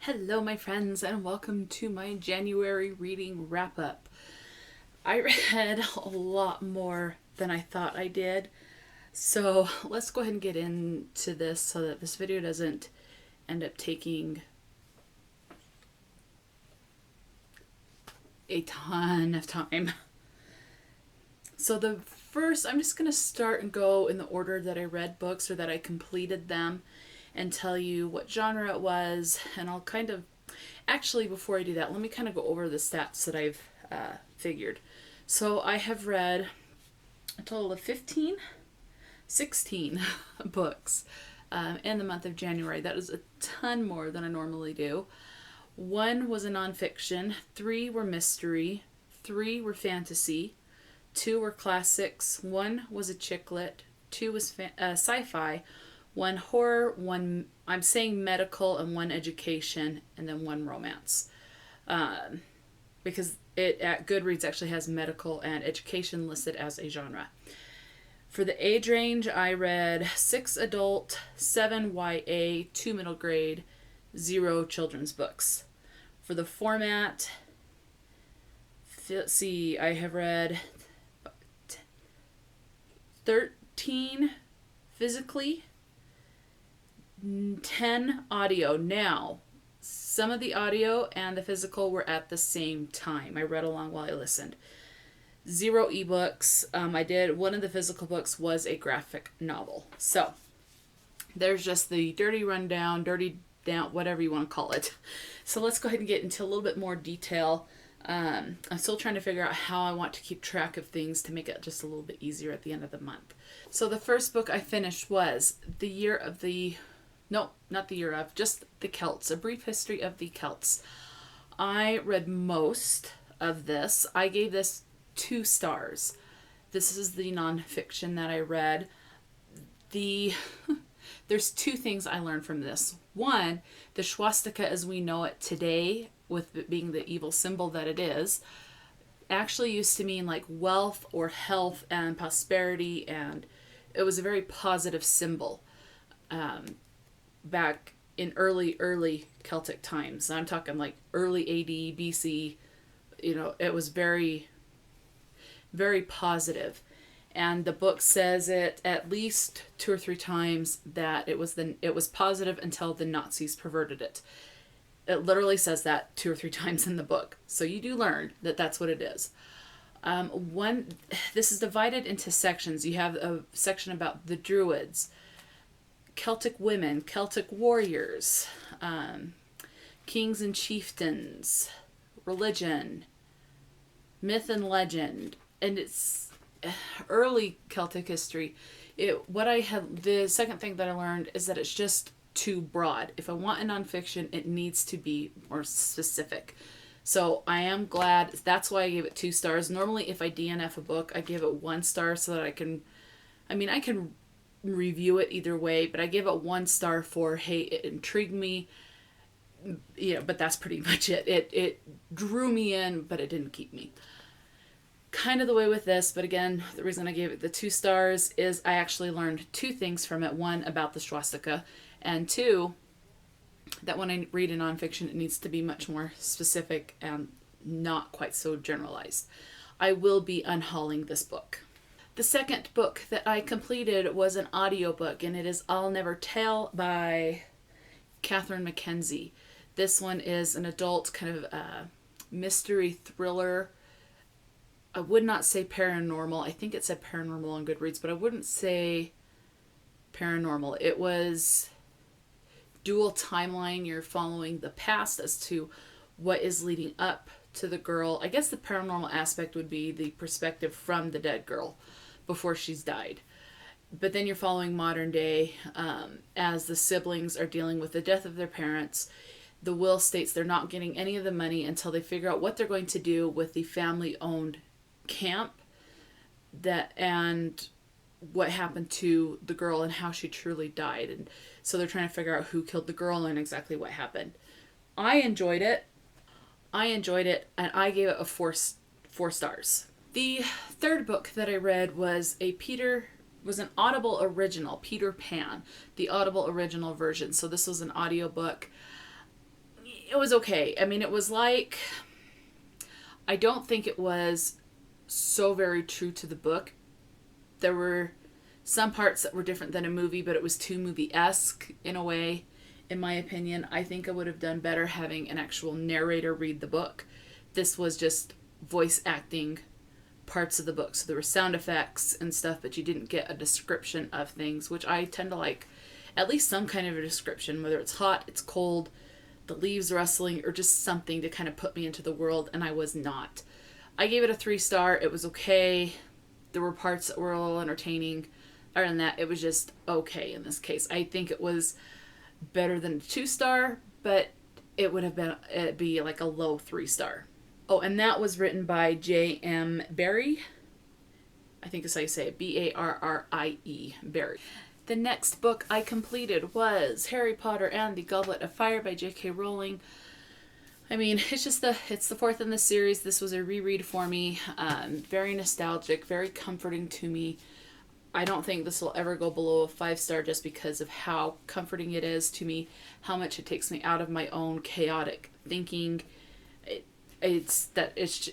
Hello, my friends, and welcome to my January reading wrap up. I read a lot more than I thought I did, so let's go ahead and get into this so that this video doesn't end up taking a ton of time. So I'm just going to start and go in the order that I read books or that I completed them and tell you what genre it was. And I'll actually, before I do that, let me kind of go over the stats that I've figured. So I have read a total of 16 books in the month of January. That is a ton more than I normally do. 1 was a nonfiction, 3 were mystery, 3 were fantasy, 2 were classics, 1 was a chick lit, 2 was sci-fi, 1 horror, 1 I'm saying medical, and 1 education, and then 1 romance. Because it at Goodreads actually has medical and education listed as a genre. For the age range, I read 6 adult, 7 YA, 2 middle grade, 0 children's books. For the format, let's see, I have read 13 physically, 10 audio. Now, some of the audio and the physical were at the same time. I read along while I listened. 0 ebooks. One of the physical books was a graphic novel. So, there's just the dirty rundown, dirty down, whatever you want to call it. So let's go ahead and get into a little bit more detail. I'm still trying to figure out how I want to keep track of things to make it just a little bit easier at the end of the month. So the first book I finished was just the Celts, A Brief History of the Celts. I read most of this. I gave this 2 stars. This is the nonfiction that I read. There's 2 things I learned from this. 1, the swastika as we know it today, with it being the evil symbol that it is, actually used to mean like wealth or health and prosperity, and it was a very positive symbol back in early Celtic times. I'm talking like early AD, BC. It was very, very positive. And the book says it at least 2 or 3 times that it was positive until the Nazis perverted it. It literally says that 2 or 3 times in the book. So you do learn that that's what it is. This is divided into sections. You have a section about the Druids, Celtic women, Celtic warriors, kings and chieftains, religion, myth and legend, and it's early Celtic history. The second thing that I learned is that it's just too broad. If I want a nonfiction, it needs to be more specific. So I am glad. That's why I gave it 2 stars. Normally, if I DNF a book, I give it 1 star so that I can review it either way, but I give it 1 star for, hey, it intrigued me. But that's pretty much it. It drew me in, but it didn't keep me. Kind of the way with this, but again, the reason I gave it the 2 stars is I actually learned 2 things from it. 1, about the swastika, and 2, that when I read a nonfiction, it needs to be much more specific and not quite so generalized. I will be unhauling this book. The second book that I completed was an audiobook, and it is I'll Never Tell by Catherine Mackenzie. This one is an adult kind of mystery thriller. I would not say paranormal. I think it said paranormal on Goodreads, but I wouldn't say paranormal. It was dual timeline. You're following the past as to what is leading up to the girl. I guess the paranormal aspect would be the perspective from the dead girl before she's died. But then you're following modern day as the siblings are dealing with the death of their parents. The will states they're not getting any of the money until they figure out what they're going to do with the family-owned camp and what happened to the girl and how she truly died. And so they're trying to figure out who killed the girl and exactly what happened. I enjoyed it, and I gave it a 4 stars. The third book that I read was an Audible original, Peter Pan, the Audible original version. So this was an audiobook. was okay. I mean, it was like, I don't think it was so very true to the book. There were some parts that were different than a movie, but it was too movie-esque in a way, in my opinion. I think I would have done better having an actual narrator read the book. This was just voice acting parts of the book. So there were sound effects and stuff, but you didn't get a description of things, which I tend to like. At least some kind of a description, whether it's hot, it's cold, the leaves rustling, or just something to kind of put me into the world, and I was not. I gave it a 3-star. It was okay. There were parts that were a little entertaining. Other than that, it was just okay in this case. I think it was better than a 2-star, but it would have been, it'd be like a low 3-star. Oh, and that was written by J.M. Barrie. I think that's how you say it. Barrie. Barrie. The next book I completed was Harry Potter and the Goblet of Fire by J.K. Rowling. I mean, it's the 4th in the series. This was a reread for me. Very nostalgic, very comforting to me. I don't think this will ever go below a 5-star just because of how comforting it is to me, how much it takes me out of my own chaotic thinking. It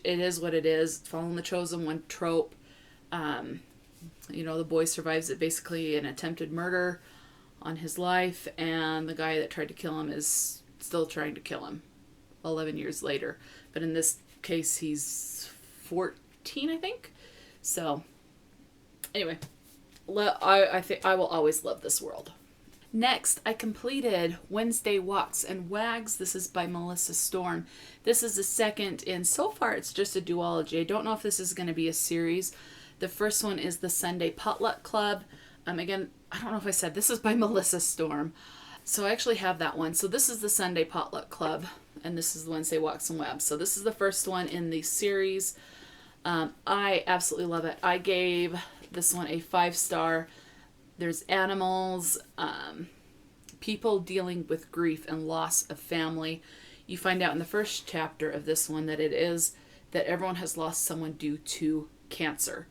is what it is. Following the chosen one trope. The boy survives it, basically an attempted murder on his life, and the guy that tried to kill him is still trying to kill him 11 years later. But in this case, he's 14, I think. So, anyway, I think I will always love this world. Next, I completed Wednesday Walks and Wags. This is by Melissa Storm. This is the second, and so far it's just a duology. I don't know if this is going to be a series. The first one is the Sunday Potluck Club. Again, I don't know if I said this is by Melissa Storm. So I actually have that one. So this is the Sunday Potluck Club, and this is the Wednesday Walks and Webs. So this is the first one in the series. I absolutely love it. I gave this one a 5-star. There's animals, people dealing with grief and loss of family. You find out in the first chapter of this one that everyone has lost someone due to cancer.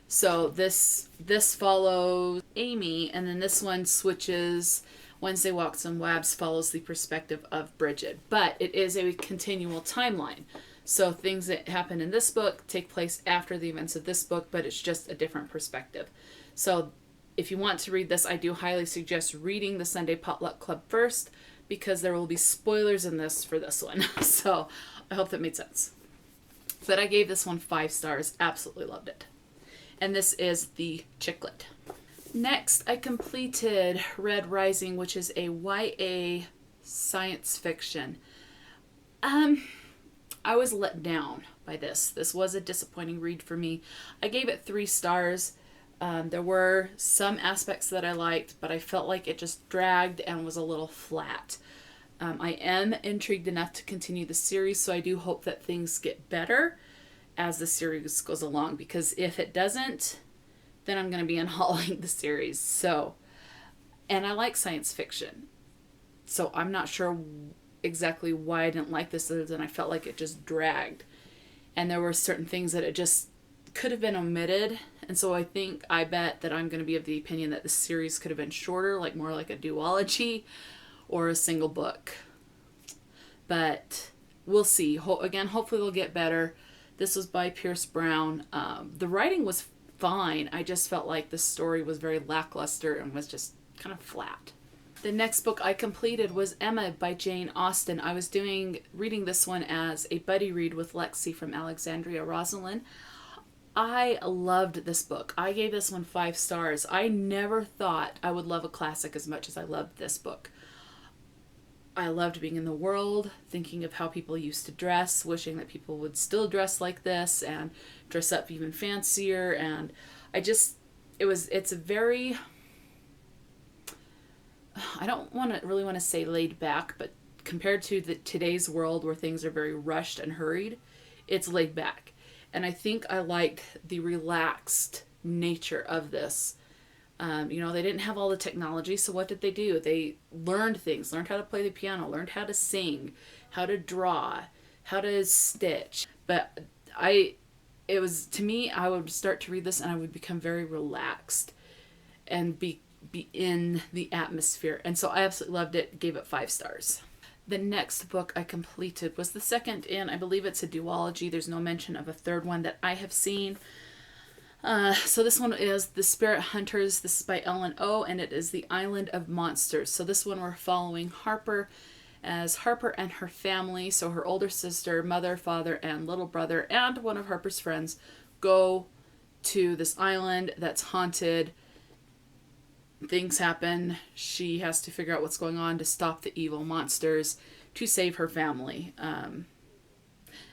So this follows Amy, and then this one switches. Wednesday Walks and Wabs follows the perspective of Bridget, but it is a continual timeline. So things that happen in this book take place after the events of this book, but it's just a different perspective. So if you want to read this, I do highly suggest reading the Sunday Potluck Club first, because there will be spoilers in this for this one. So I hope that made sense. But I gave this one 5 stars. Absolutely loved it. And this is the Chicklet. Next, I completed Red Rising, which is a YA science fiction. I was let down by this. This was a disappointing read for me. I gave it 3 stars. There were some aspects that I liked, but I felt like it just dragged and was a little flat. I am intrigued enough to continue the series, so I do hope that things get better as the series goes along, because if it doesn't, then I'm going to be unhauling the series. So, and I like science fiction, so I'm not sure exactly why I didn't like this, other than I felt like it just dragged, and there were certain things that it just could have been omitted. And so I bet that I'm going to be of the opinion that the series could have been shorter, like more like a duology or a single book. But we'll see. Again, hopefully they'll get better. This was by Pierce Brown. The writing was fine. I just felt like the story was very lackluster and was just kind of flat. The next book I completed was Emma by Jane Austen. I was reading this one as a buddy read with Lexi from Alexandra, Roselyn. I loved this book. I gave this one 5 stars. I never thought I would love a classic as much as I loved this book. I loved being in the world, thinking of how people used to dress, wishing that people would still dress like this and dress up even fancier. And it's a very, I don't really want to say laid back, but compared to today's world where things are very rushed and hurried, it's laid back. And I think I liked the relaxed nature of this. They didn't have all the technology, so what did they do? They learned things, learned how to play the piano, learned how to sing, how to draw, how to stitch. But I would start to read this and I would become very relaxed and be in the atmosphere. And so I absolutely loved it, gave it 5 stars. The next book I completed was the second in, I believe it's a duology. There's no mention of a third one that I have seen. So this one is The Spirit Hunters. This is by Ellen O, and it is The Island of Monsters. So this one we're following Harper as Harper and her family, so her older sister, mother, father, and little brother, and one of Harper's friends, go to this island that's haunted. Things happen. She has to figure out what's going on to stop the evil monsters to save her family.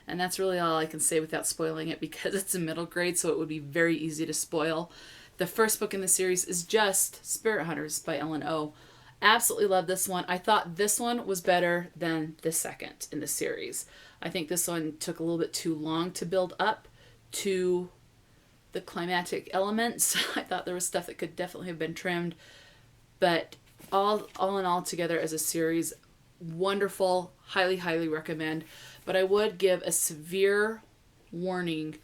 And that's really all I can say without spoiling it, because it's a middle grade, so it would be very easy to spoil. The first book in the series is just Spirit Hunters by Ellen O. Absolutely love this one. I thought this one was better than the second in the series. I think this one took a little bit too long to build up to the climatic elements. I thought there was stuff that could definitely have been trimmed. But all in all together as a series, wonderful. Highly, highly recommend. But I would give a severe warning.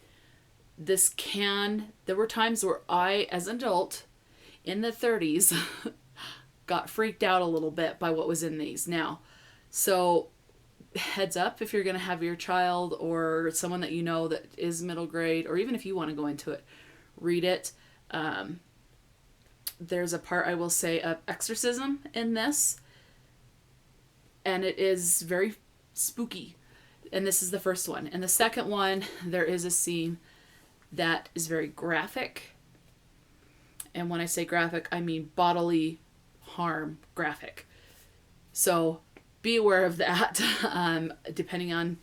There were times where I, as an adult in the 30s, got freaked out a little bit by what was in these now. So heads up if you're going to have your child or someone that you know that is middle grade, or even if you want to go into it, read it. There's a part, I will say, of exorcism in this, and it is very spooky. And this is the first one. In the second one, there is a scene that is very graphic. And when I say graphic, I mean bodily harm graphic. So be aware of that, depending on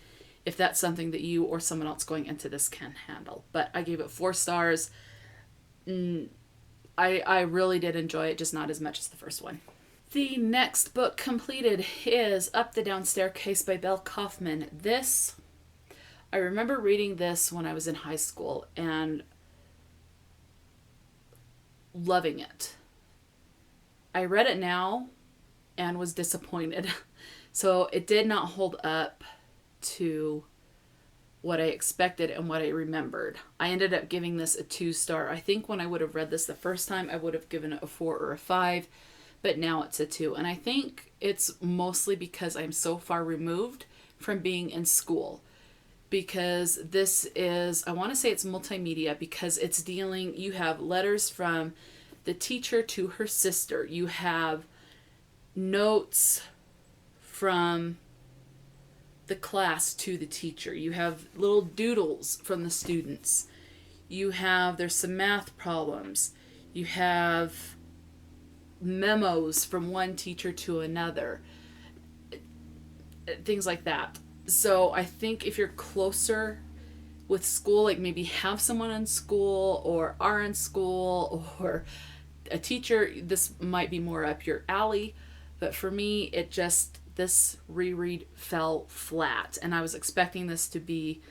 if that's something that you or someone else going into this can handle. But I gave it 4 stars. I really did enjoy it, just not as much as the first one. The next book completed is Up the Down Staircase by Belle Kaufman. I remember reading this when I was in high school and loving it. I read it now and was disappointed. So it did not hold up to what I expected and what I remembered. I ended up giving this a 2-star. I think when I would have read this the first time, I would have given it a 4 or a 5. But now it's a 2. And I think it's mostly because I'm so far removed from being in school. Because this is, I want to say it's multimedia, because it's dealing, you have letters from the teacher to her sister. You have notes from the class to the teacher. You have little doodles from the students. There's some math problems. You have memos from one teacher to another, things like that. So I think if you're closer with school, like maybe have someone in school or are in school or a teacher, this might be more up your alley. But for me, this reread fell flat, and I was expecting this to be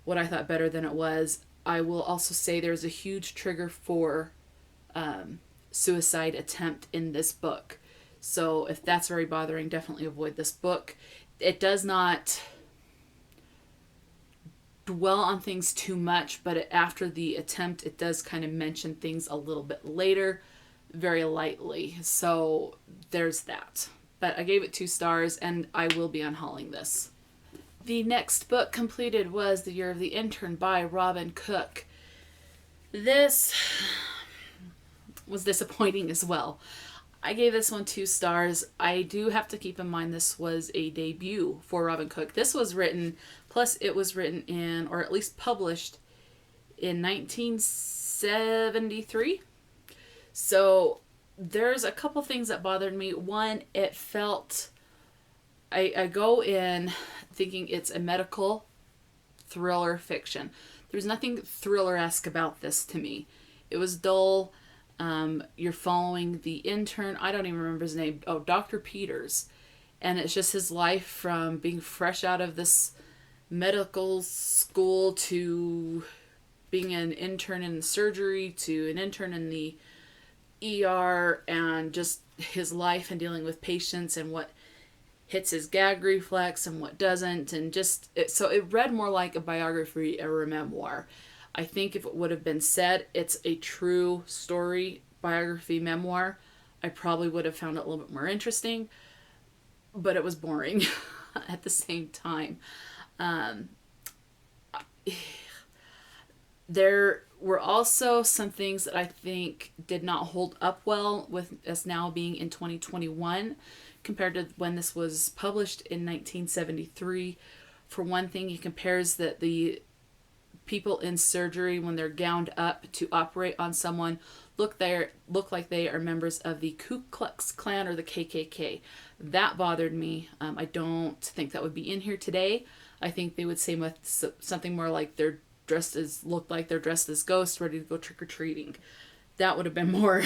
what I thought better than it was. I will also say there's a huge trigger for suicide attempt in this book. So if that's very bothering, definitely avoid this book. It does not dwell on things too much, but after the attempt, it does kind of mention things a little bit later, very lightly. So there's that. But I gave it 2 stars, and I will be unhauling this. The next book completed was The Year of the Intern by Robin Cook. This was disappointing as well. I gave this one 2 stars. I do have to keep in mind this was a debut for Robin Cook. This was written, plus it was written in, or at least published in 1973. So there's a couple things that bothered me. One, it felt, I go in thinking it's a medical thriller fiction. There's nothing thriller-esque about this to me. It was dull. You're following the intern. I don't even remember his name. Oh, Dr. Peters. And it's just his life from being fresh out of this medical school to being an intern in surgery to an intern in the ER, and just his life and dealing with patients and what hits his gag reflex and what doesn't, and so it read more like a biography or a memoir. I think if it would have been said it's a true story, biography, memoir, I probably would have found it a little bit more interesting. but it was boring at the same time. There were also some things that I think did not hold up well with us now being in 2021 compared to when this was published in 1973. For one thing, he compares that the people in surgery, when they're gowned up to operate on someone, look like they are members of the Ku Klux Klan or the KKK. That bothered me. I don't think that would be in here today. I think they would say something more like look like they're dressed as ghosts ready to go trick-or-treating. That would have been more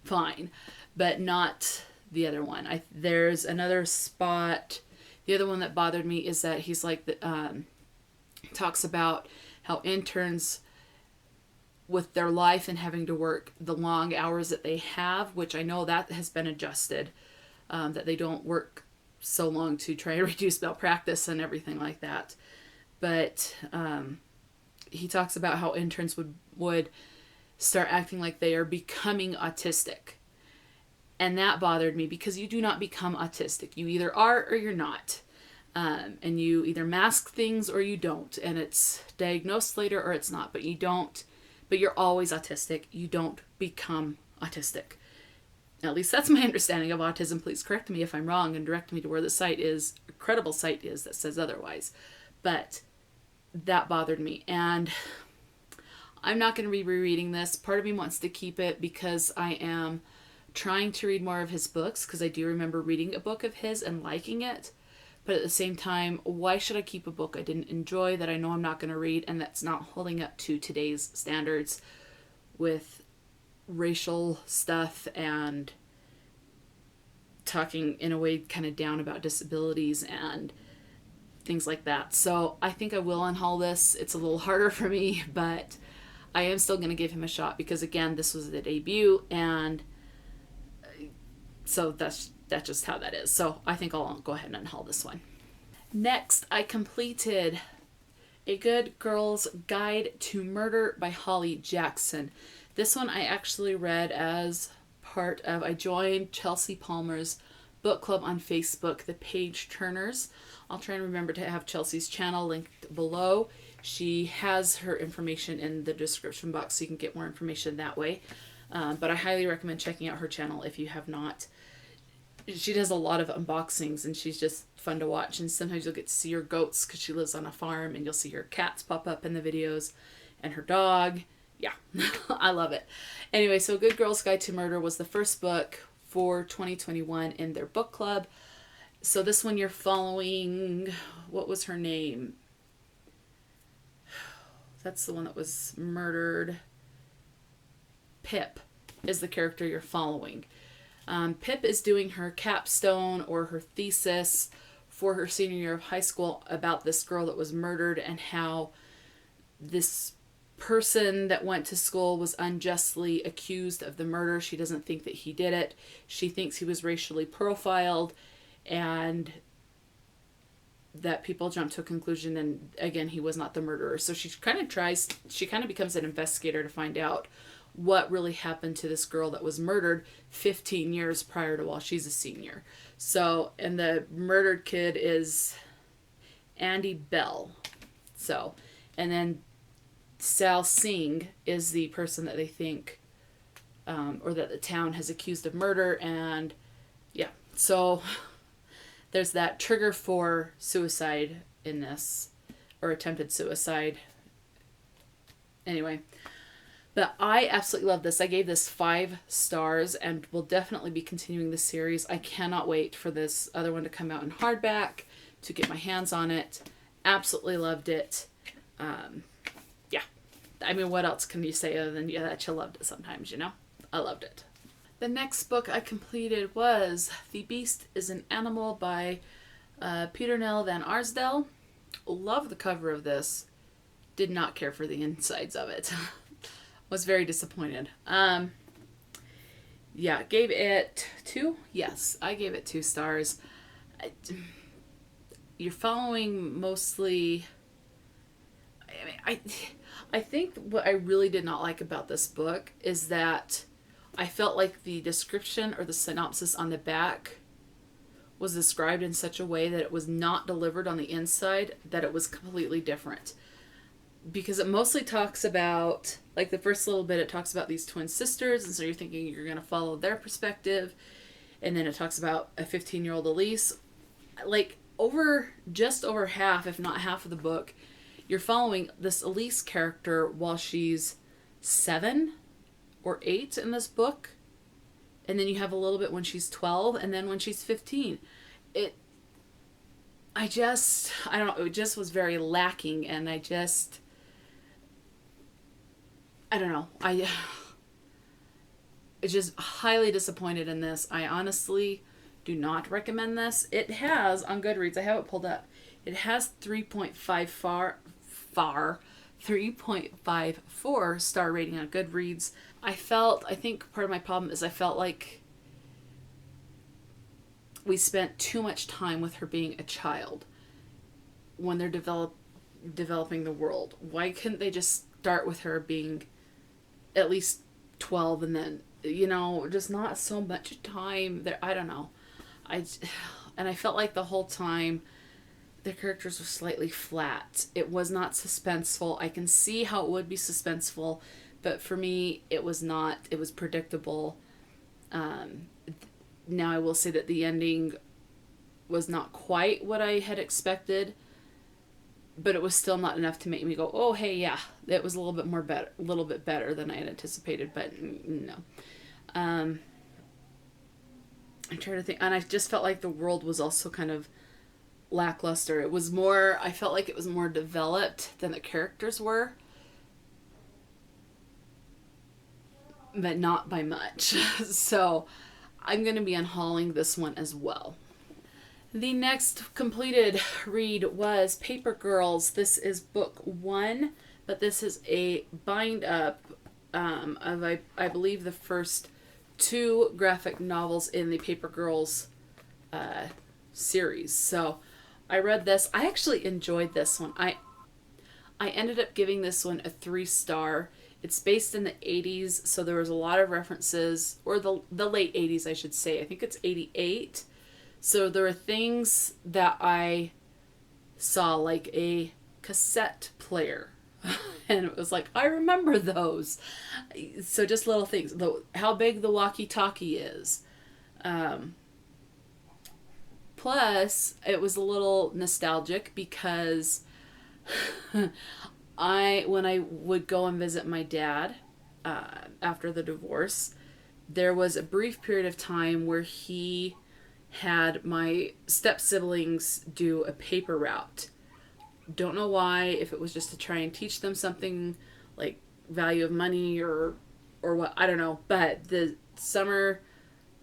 fine, but not the other one. There's another spot. The other one that bothered me is that he's like, talks about how interns with their life and having to work the long hours that they have, which I know that has been adjusted, that they don't work so long to try and reduce malpractice and everything like that. But he talks about how interns would start acting like they are becoming autistic. And that bothered me because you do not become autistic. You either are or you're not. And you either mask things or you don't. And it's diagnosed later or it's not. But you're always autistic. You don't become autistic. At least that's my understanding of autism. Please correct me if I'm wrong and direct me to where a credible site is that says otherwise. But that bothered me. And I'm not going to be rereading this. Part of me wants to keep it because I am trying to read more of his books, because I do remember reading a book of his and liking it. But at the same time, why should I keep a book I didn't enjoy that I know I'm not going to read and that's not holding up to today's standards with racial stuff and talking in a way kind of down about disabilities and things like that. So I think I will unhaul this. It's a little harder for me, but I am still going to give him a shot because, again, this was the debut, and so that's just how that is. So I think I'll go ahead and unhaul this one. Next, I completed A Good Girl's Guide to Murder by Holly Jackson. This one I actually read as part of, I joined Chelsea Palmer's book club on Facebook, the Page Turners. I'll try and remember to have Chelsea's channel linked below. She has her information in the description box so you can get more information that way. But I highly recommend checking out her channel if you have not. She does a lot of unboxings and she's just fun to watch. And sometimes you'll get to see her goats because she lives on a farm, and you'll see her cats pop up in the videos and her dog. Yeah, I love it. Anyway, so Good Girl's Guide to Murder was the first book for 2021 in their book club. So this one you're following, what was her name? That's the one that was murdered. Pip is the character you're following. Pip is doing her capstone or her thesis for her senior year of high school about this girl that was murdered and how this person that went to school was unjustly accused of the murder. She doesn't think that he did it. She thinks he was racially profiled and that people jump to a conclusion, and again, he was not the murderer. So she kind of becomes an investigator to find out what really happened to this girl that was murdered 15 years prior to while she's a senior. So, and the murdered kid is Andy Bell. So, and then Sal Singh is the person that they think, or that the town has accused of murder. And yeah, so there's that trigger for suicide in this, or attempted suicide. Anyway, but I absolutely love this. I gave this 5 stars and will definitely be continuing the series. I cannot wait for this other one to come out in hardback to get my hands on it. Absolutely loved it. Yeah. I mean, what else can you say other than that you loved it sometimes, you know? I loved it. The next book I completed was The Beast is an Animal by Peter Nell van Arsdale. Love the cover of this. Did not care for the insides of it. Was very disappointed. Yeah, gave it 2. Yes, I gave it 2 stars. You're following mostly... I think what I really did not like about this book is that I felt like the description or the synopsis on the back was described in such a way that it was not delivered on the inside, that it was completely different. Because it mostly talks about, like the first little bit, it talks about these twin sisters, and so you're thinking you're going to follow their perspective. And then it talks about a 15-year-old Elise. Like, just over half, if not half of the book, you're following this Elise character while she's 7 or 8 in this book. And then you have a little bit when she's 12, and then when she's 15. I don't know, it just was very lacking, and I don't know. It's just highly disappointed in this. I honestly do not recommend this. It has, on Goodreads, I have it pulled up, it has 3.54 star rating on Goodreads. I think part of my problem is I felt like we spent too much time with her being a child when they're developing the world. Why couldn't they just start with her being at least 12 and then, just not so much time there? I don't know. I felt like the whole time the characters were slightly flat. It was not suspenseful. I can see how it would be suspenseful, but for me, it was not. It was predictable. Now I will say that the ending was not quite what I had expected, but it was still not enough to make me go, oh, hey, yeah, that was a little bit better than I had anticipated, but no. I'm trying to think, and I just felt like the world was also kind of lackluster. I felt like it was more developed than the characters were, but not by much. So I'm going to be unhauling this one as well. The next completed read was Paper Girls. This is book 1, but this is a bind up of, I believe, the first 2 graphic novels in the Paper Girls series. So I read this. I actually enjoyed this one. I ended up giving this one a 3-star. It's based in the 80s, so there was a lot of references, or the late 80s, I should say. I think it's 88. So there are things that I saw, like a cassette player. And it was like, I remember those. So just little things. How big the walkie-talkie is. Plus, it was a little nostalgic because when I would go and visit my dad after the divorce, there was a brief period of time where he had my step-siblings do a paper route. Don't know why, if it was just to try and teach them something like value of money or what, I don't know. But the summer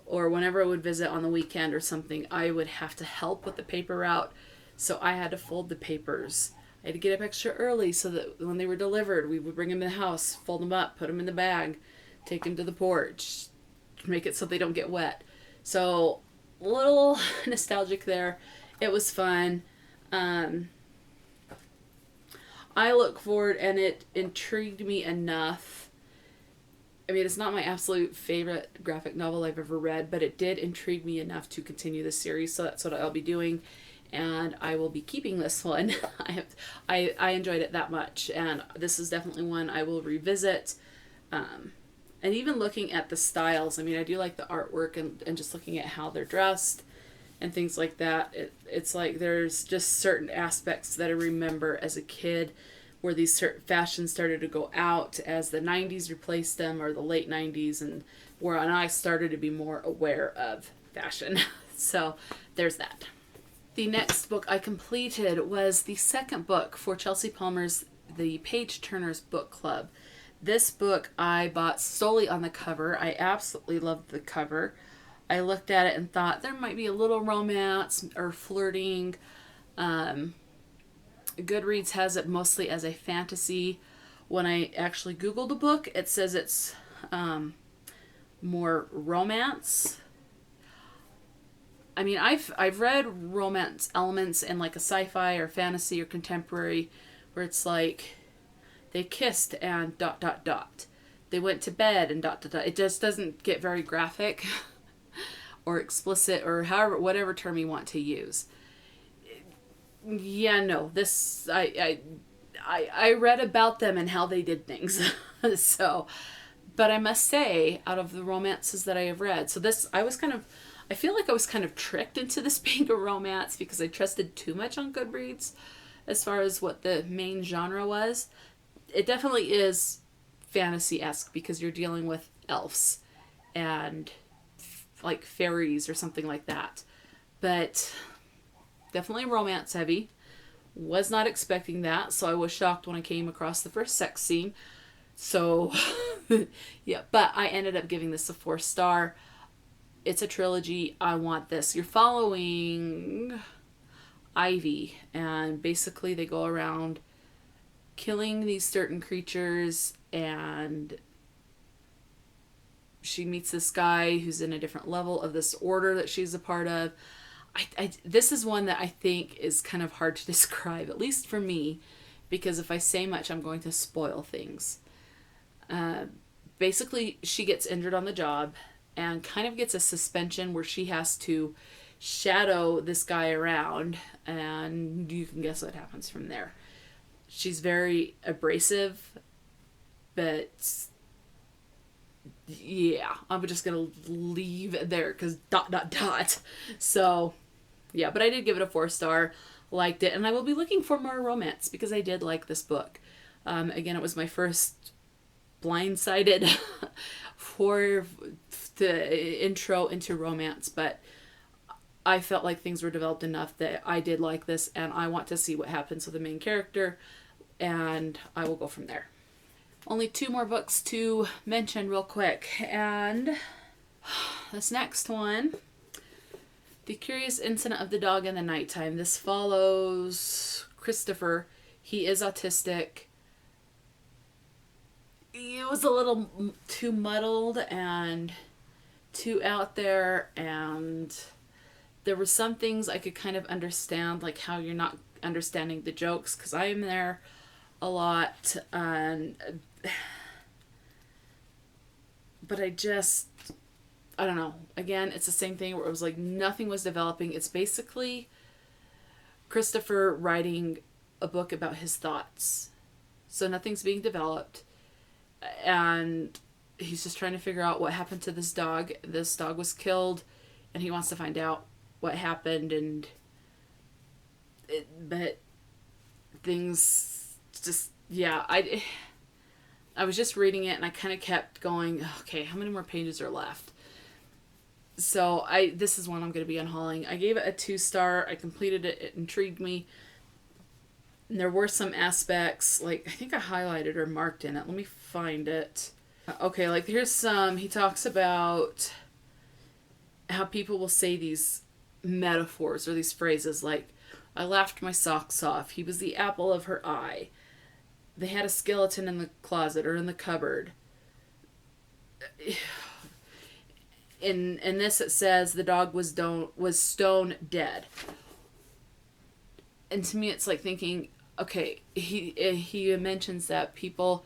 or whenever I would visit on the weekend or something, I would have to help with the paper route. So I had to fold the papers. I had to get up extra early so that when they were delivered, we would bring them in the house, fold them up, put them in the bag, take them to the porch, make it so they don't get wet. So a little nostalgic there. It was fun. I look forward, and it intrigued me enough. I mean, it's not my absolute favorite graphic novel I've ever read, but it did intrigue me enough to continue the series, so that's what I'll be doing. And I will be keeping this one. I enjoyed it that much, and this is definitely one I will revisit. And even looking at the styles, I mean, I do like the artwork, and just looking at how they're dressed and things like that. It's like there's just certain aspects that I remember as a kid where these certain fashions started to go out as the 90s replaced them, or the late 90s, and when I started to be more aware of fashion. So there's that. The next book I completed was the second book for Chelsea Palmer's The Page Turners Book Club. This book I bought solely on the cover. I absolutely loved the cover. I looked at it and thought there might be a little romance or flirting. Goodreads has it mostly as a fantasy. When I actually Googled the book, it says it's more romance. I mean, I've read romance elements in like a sci-fi or fantasy or contemporary where it's like they kissed and ... They went to bed and ... It just doesn't get very graphic. or explicit or however, whatever term you want to use. Yeah, no, this, I read about them and how they did things. So, but I must say, out of the romances that I have read, so this, I feel like I was kind of tricked into this being a romance because I trusted too much on Goodreads as far as what the main genre was. It definitely is fantasy-esque because you're dealing with elves and like fairies or something like that. But definitely romance heavy. Was not expecting that, so I was shocked when I came across the first sex scene. So, yeah, but I ended up giving this a 4-star. It's a trilogy. I want this. You're following Ivy, and basically they go around killing these certain creatures, and she meets this guy who's in a different level of this order that she's a part of. This is one that I think is kind of hard to describe, at least for me, because if I say much, I'm going to spoil things. Basically, she gets injured on the job and kind of gets a suspension where she has to shadow this guy around, and you can guess what happens from there. She's very abrasive, but yeah, I'm just gonna leave it there because ... So, yeah, but I did give it a 4-star, liked it, and I will be looking for more romance because I did like this book. Again, it was my first blindsided for the intro into romance, but I felt like things were developed enough that I did like this, and I want to see what happens with the main character, and I will go from there. Only 2 more books to mention real quick, and this next one, The Curious Incident of the Dog in the Nighttime. This follows Christopher. He is autistic. It was a little too muddled and too out there, and there were some things I could kind of understand, like how you're not understanding the jokes, because I am there a lot, and but I don't know. Again, it's the same thing where it was like nothing was developing. It's basically Christopher writing a book about his thoughts. So nothing's being developed, and he's just trying to figure out what happened to this dog. This dog was killed, and he wants to find out what happened, but things just, yeah, I was just reading it and I kind of kept going, okay, how many more pages are left? So this is one I'm going to be unhauling. I gave it a 2-star. I completed it. It intrigued me. And there were some aspects, like, I think I highlighted or marked in it. Let me find it. Okay, like, here's some. He talks about how people will say these metaphors or these phrases like, I laughed my socks off. He was the apple of her eye. They had a skeleton in the closet or in the cupboard. In this it says the dog was stone dead. And to me it's like thinking, okay, he mentions that people,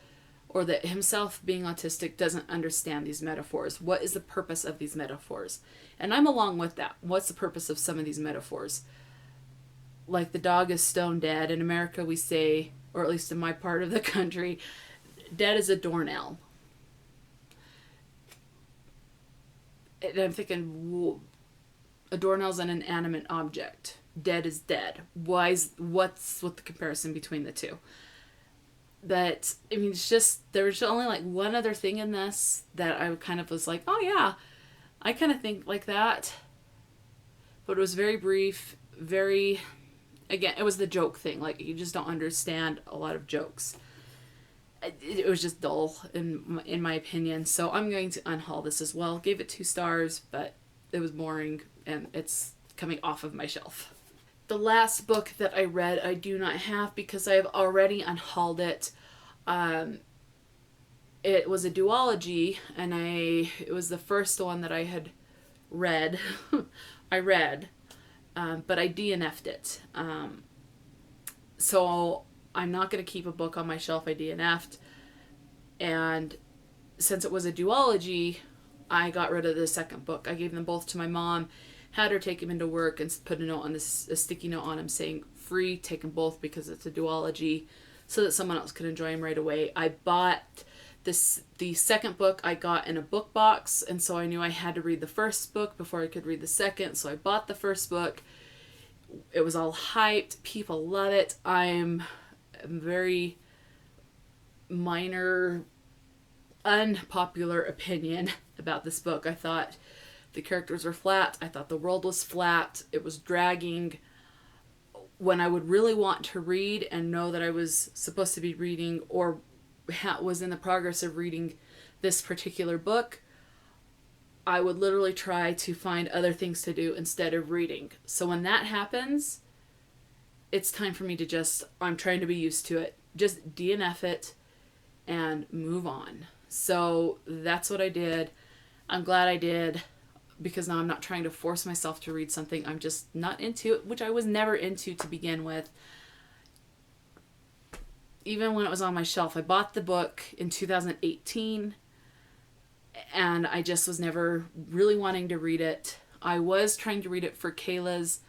or that himself being autistic, doesn't understand these metaphors. What is the purpose of these metaphors? And I'm along with that. What's the purpose of some of these metaphors? Like the dog is stone dead. In America we say, or at least in my part of the country, dead is a doornail. And I'm thinking, a doornail's an inanimate object. Dead is dead. What's with the comparison between the two? But, I mean, it's just, there was only like one other thing in this that I kind of was like, oh yeah, I kind of think like that. But it was very brief, very, again, it was the joke thing. Like, you just don't understand a lot of jokes. It was just dull, in my opinion. So I'm going to unhaul this as well. Gave it 2 stars, but it was boring, and it's coming off of my shelf. The last book that I read, I do not have because I have already unhauled it. It was a duology, and it was the first one that I had read. I read, but I DNF'd it. So I'm not going to keep a book on my shelf I DNF'd. And since it was a duology, I got rid of the second book. I gave them both to my mom, had her take them into work, and put a note on this, a sticky note on them saying, free, take them both because it's a duology, so that someone else could enjoy them right away. I bought the second book I got in a book box, and so I knew I had to read the first book before I could read the second, so I bought the first book. It was all hyped. People love it. I'm very minor, unpopular opinion about this book. I thought the characters were flat. I thought the world was flat. It was dragging. When I would really want to read and know that I was supposed to be reading or was in the progress of reading this particular book, I would literally try to find other things to do instead of reading. So when that happens, it's time for me to just, I'm trying to be used to it, just DNF it and move on. So that's what I did. I'm glad I did, because now I'm not trying to force myself to read something I'm just not into, which I was never into to begin with. Even when it was on my shelf, I bought the book in 2018 and I just was never really wanting to read it. I was trying to read it for Kayla's,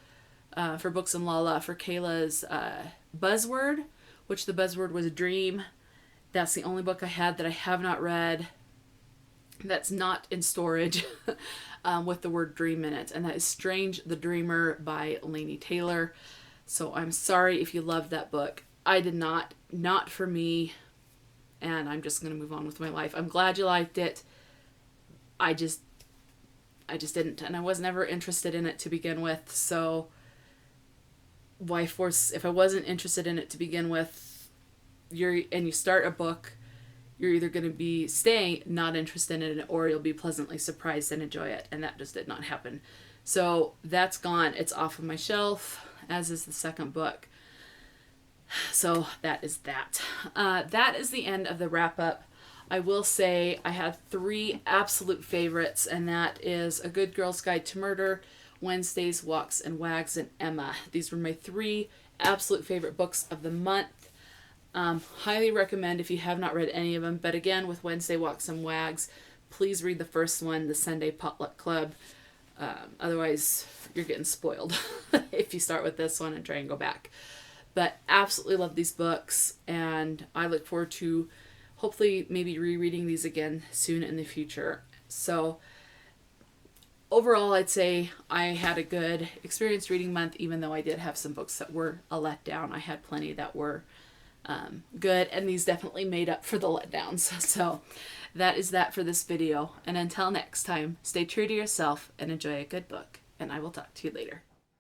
for Booksandlala, for Kayla's buzzword, which the buzzword was Dream. That's the only book I had that I have not read that's not in storage with the word dream in it. And that is Strange the Dreamer by Laini Taylor. So I'm sorry if you loved that book. I did not. Not for me. And I'm just going to move on with my life. I'm glad you liked it. I just didn't. And I was never interested in it to begin with. So why force, if I wasn't interested in it to begin with, you start a book, you're either going to be staying not interested in it or you'll be pleasantly surprised and enjoy it. And that just did not happen. So that's gone. It's off of my shelf, as is the second book. So that is that. That is the end of the wrap up. I will say I had 3 absolute favorites, and that is A Good Girl's Guide to Murder, Wednesdays, Walks and Wags, and Emma. These were my 3 absolute favorite books of the month. Highly recommend if you have not read any of them. But again, with Wednesday, Walks and Wags, please read the first one, The Sunday Potluck Club. Otherwise, you're getting spoiled if you start with this one and try and go back. But absolutely love these books, and I look forward to hopefully maybe rereading these again soon in the future. So overall, I'd say I had a good experience reading month, even though I did have some books that were a letdown. I had plenty that were good, and these definitely made up for the letdowns. So that is that for this video. And until next time, stay true to yourself and enjoy a good book, and I will talk to you later.